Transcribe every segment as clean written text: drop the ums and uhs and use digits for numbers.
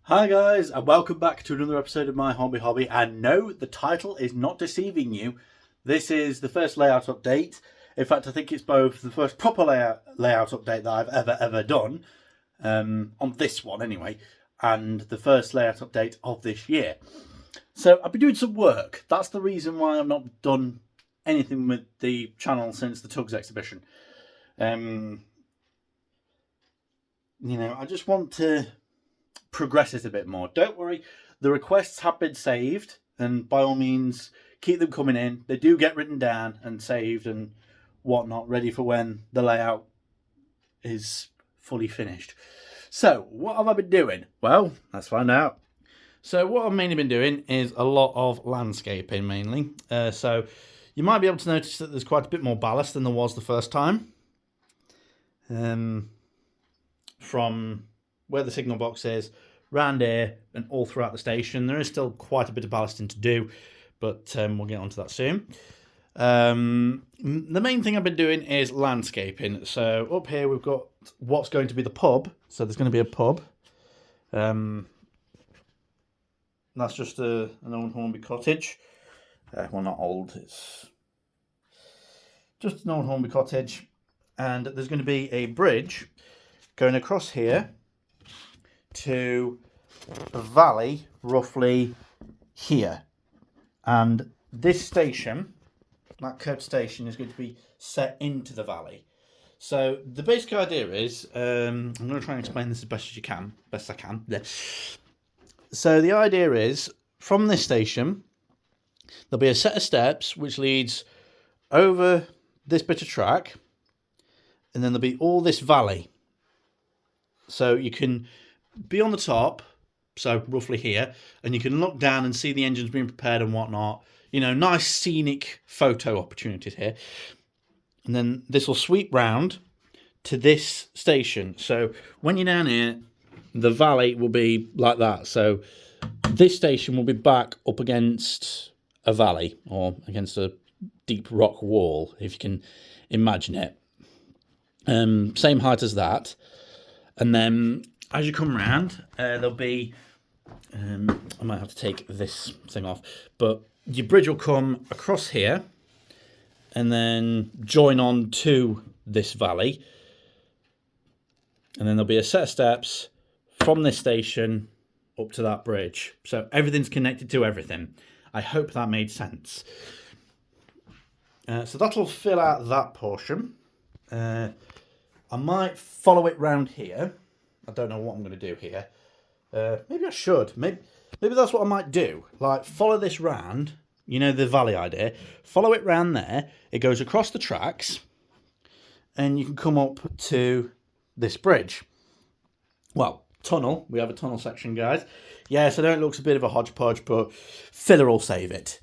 Hi guys, and welcome back to another episode of my Hornby Hobby. And no, the title is not deceiving you. This is the first layout update. In fact, I think it's both the first proper layout update that I've ever done, on this one anyway, and the first layout update of this year. So I've been doing some work. That's the reason why I've not done anything with the channel since the Tugs exhibition. I just want to progress it a bit more. Don't worry, the requests have been saved, and by all means, keep them coming in. They do get written down and saved and whatnot, ready for when the layout is fully finished. So, what have I been doing? Well, let's find out. So, what I've mainly been doing is a lot of landscaping, mainly. So, you might be able to notice that there's quite a bit more ballast than there was the first time. From where the signal box is, round here, and all throughout the station. There is still quite a bit of ballasting to do, but we'll get onto that soon. The main thing I've been doing is landscaping. So up here we've got what's going to be the pub. So there's going to be a pub. That's just an old Hornby cottage. Well, not old, it's just an old Hornby cottage. And there's going to be a bridge going across here to a valley roughly here. And this station, that curved station, is going to be set into the valley. So the basic idea is, I'm going to try and explain this as best I can. So the idea is, from this station, there'll be a set of steps which leads over this bit of track, and then there'll be all this valley. So you can be on the top, so roughly here, and you can look down and see the engines being prepared and whatnot. You know, nice scenic photo opportunities here. And then this will sweep round to this station. So when you're down here, the valley will be like that. So this station will be back up against a valley or against a deep rock wall, if you can imagine it. Same height as that. And then as you come round, there'll be, I might have to take this thing off, but your bridge will come across here and then join on to this valley. And then there'll be a set of steps from this station up to that bridge. So everything's connected to everything. I hope that made sense. So that'll fill out that portion. I might follow it round here. I don't know what I'm going to do here. Maybe I should. Maybe that's what I might do. Like, follow this round. You know, the valley idea. Follow it round there. It goes across the tracks. And you can come up to this bridge. Well, tunnel. We have a tunnel section, guys. Yes, I know it looks a bit of a hodgepodge, but filler will save it.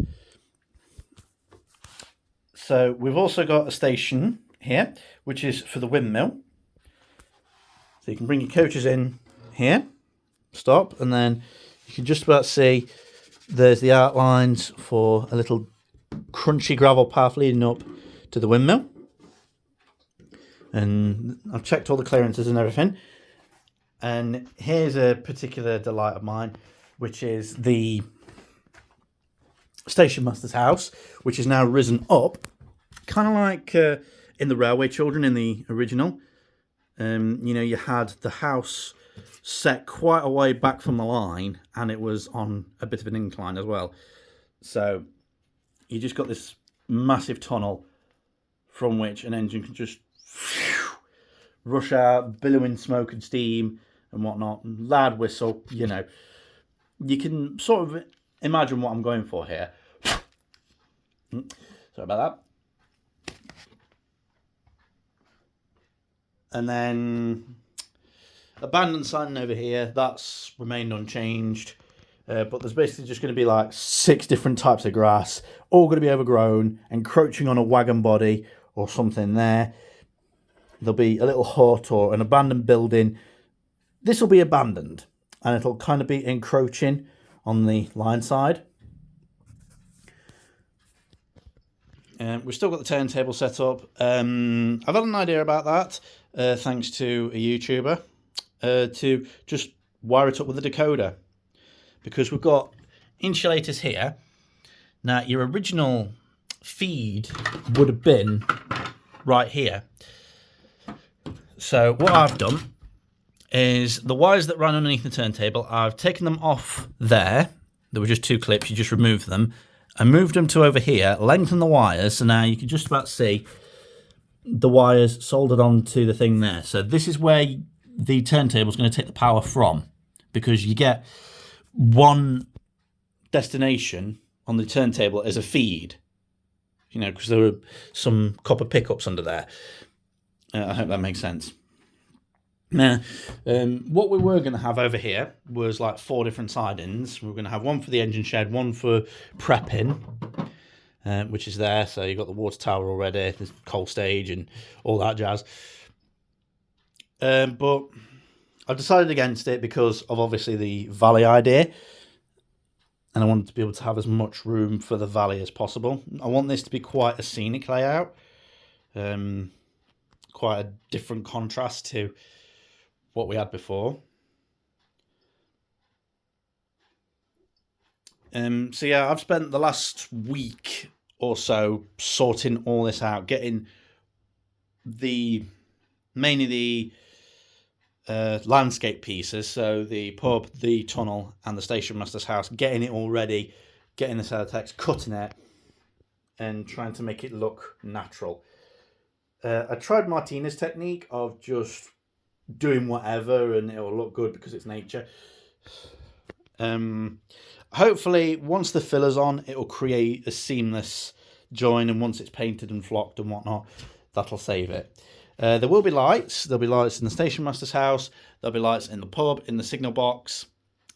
So we've also got a station here, which is for the windmill. So you can bring your coaches in here, stop, and then you can just about see there's the outlines for a little crunchy gravel path leading up to the windmill. And I've checked all the clearances and everything. And here's a particular delight of mine, which is the station master's house, which is now risen up, kind of like in the Railway Children in the original. You had the house set quite a way back from the line, and it was on a bit of an incline as well. So you just got this massive tunnel from which an engine can just rush out, billowing smoke and steam and whatnot, loud whistle. You can sort of imagine what I'm going for here. Sorry about that. And then abandoned sign over here, that's remained unchanged. But there's basically just going to be like 6 different types of grass, all going to be overgrown, encroaching on a wagon body or something there. There'll be a little hut or an abandoned building. This will be abandoned, and it'll kind of be encroaching on the line side. We've still got the turntable set up. I've had an idea about that, thanks to a YouTuber, to just wire it up with a decoder, because we've got insulators here. Now, your original feed would have been right here. So what I've done is the wires that ran underneath the turntable, I've taken them off there. There were just 2 clips, you just remove them. I moved them to over here, lengthened the wires, so now you can just about see the wires soldered onto the thing there. So this is where the turntable is going to take the power from, because you get one destination on the turntable as a feed, you know, because there are some copper pickups under there. I hope that makes sense. Now, what we were going to have over here was like 4 different sidings. We were going to have one for the engine shed, one for prepping, which is there. So you've got the water tower already, there's coal stage and all that jazz. But I've decided against it because of obviously the valley idea. And I wanted to be able to have as much room for the valley as possible. I want this to be quite a scenic layout. Quite a different contrast to what we had before. So yeah, I've spent the last week or so sorting all this out, getting mainly the landscape pieces, so the pub, the tunnel, and the station master's house, getting it all ready, getting the cellotex, cutting it, and trying to make it look natural. I tried Martina's technique of just doing whatever and it'll look good because it's nature. Hopefully, once the filler's on, it'll create a seamless join, and once it's painted and flocked and whatnot, that'll save it. There will be lights. There'll be lights in the station master's house. There'll be lights in the pub, in the signal box,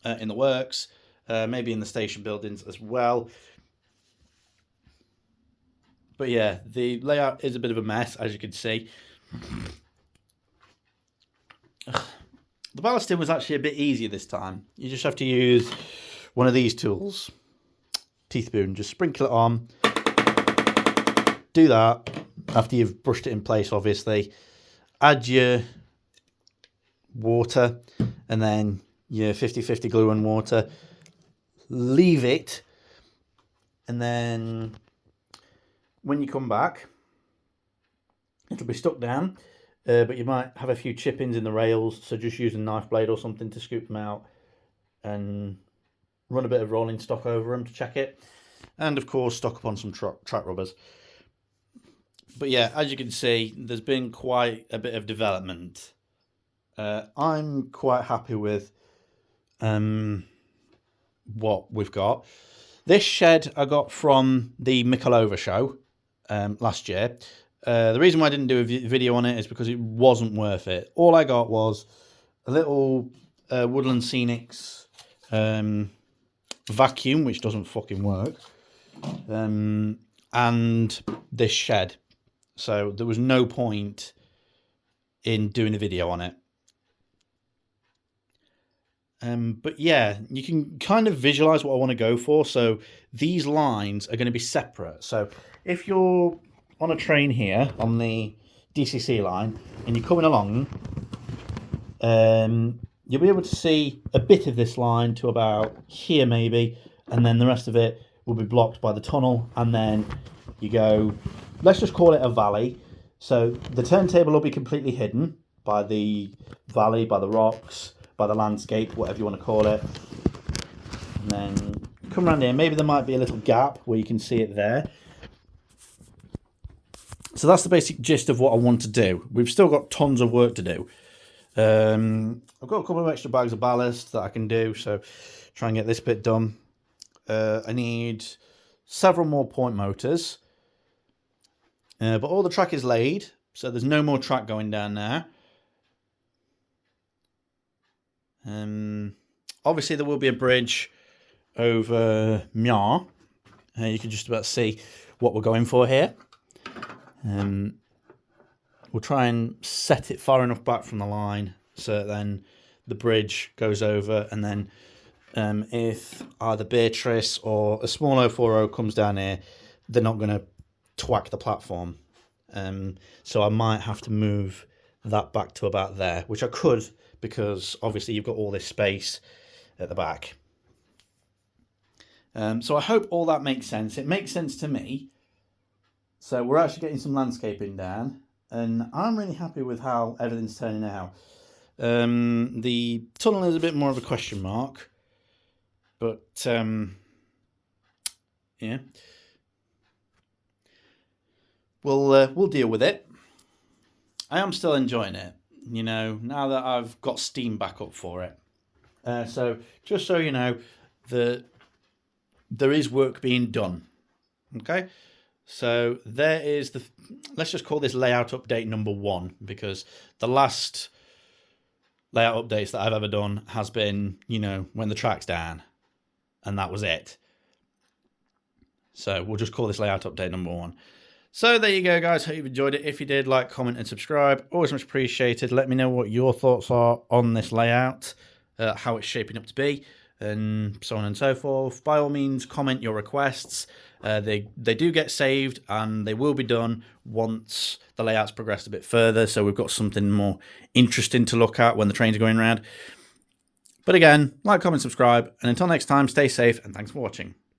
in the works, maybe in the station buildings as well. But yeah, the layout is a bit of a mess, as you can see. The ballasting was actually a bit easier this time. You just have to use one of these tools, teaspoon, just sprinkle it on. Do that after you've brushed it in place, obviously. Add your water and then your 50-50 glue and water. Leave it, and then when you come back, it'll be stuck down. But you might have a few chip-ins in the rails, so just use a knife blade or something to scoop them out and run a bit of rolling stock over them to check it. And of course, stock up on some track rubbers. But yeah, as you can see, there's been quite a bit of development. I'm quite happy with what we've got. This shed I got from the Mikolova show last year. The reason why I didn't do a video on it is because it wasn't worth it. All I got was a little Woodland Scenics vacuum, which doesn't fucking work, and this shed. So there was no point in doing a video on it. But yeah, you can kind of visualize what I want to go for. So these lines are going to be separate. So if you're on a train here on the DCC line and you're coming along, you'll be able to see a bit of this line to about here maybe, and then the rest of it will be blocked by the tunnel, and then you go, let's just call it a valley. So the turntable will be completely hidden by the valley, by the rocks, by the landscape, whatever you want to call it. And then come around here, maybe there might be a little gap where you can see it there. So that's the basic gist of what I want to do. We've still got tons of work to do. I've got a couple of extra bags of ballast that I can do, so try and get this bit done. I need several more point motors, but all the track is laid, so there's no more track going down there. Obviously there will be a bridge over Mjar. You can just about see what we're going for here. We'll try and set it far enough back from the line so that then the bridge goes over, and then if either Beatrice or a small 040 comes down here, they're not going to twack the platform. So I might have to move that back to about there, which I could because obviously you've got all this space at the back. So I hope all that makes sense. It makes sense to me. So we're actually getting some landscaping down, and I'm really happy with how everything's turning out. The tunnel is a bit more of a question mark, but yeah, we'll deal with it. I am still enjoying it, you know, now that I've got steam back up for it. So just so you know, there is work being done. Okay, so there is let's just call this layout update number 1, because the last layout updates that I've ever done has been, you know, when the track's down, and that was it. So we'll just call this layout update number 1. So there you go, guys. Hope you've enjoyed it. If you did, like, comment, and subscribe. Always much appreciated. Let me know what your thoughts are on this layout, how it's shaping up to be, and so on and so forth. By all means, comment your requests. They do get saved, and they will be done once the layout's progressed a bit further, so we've got something more interesting to look at when the trains are going around. But again, like, comment, subscribe, and until next time, stay safe, and thanks for watching.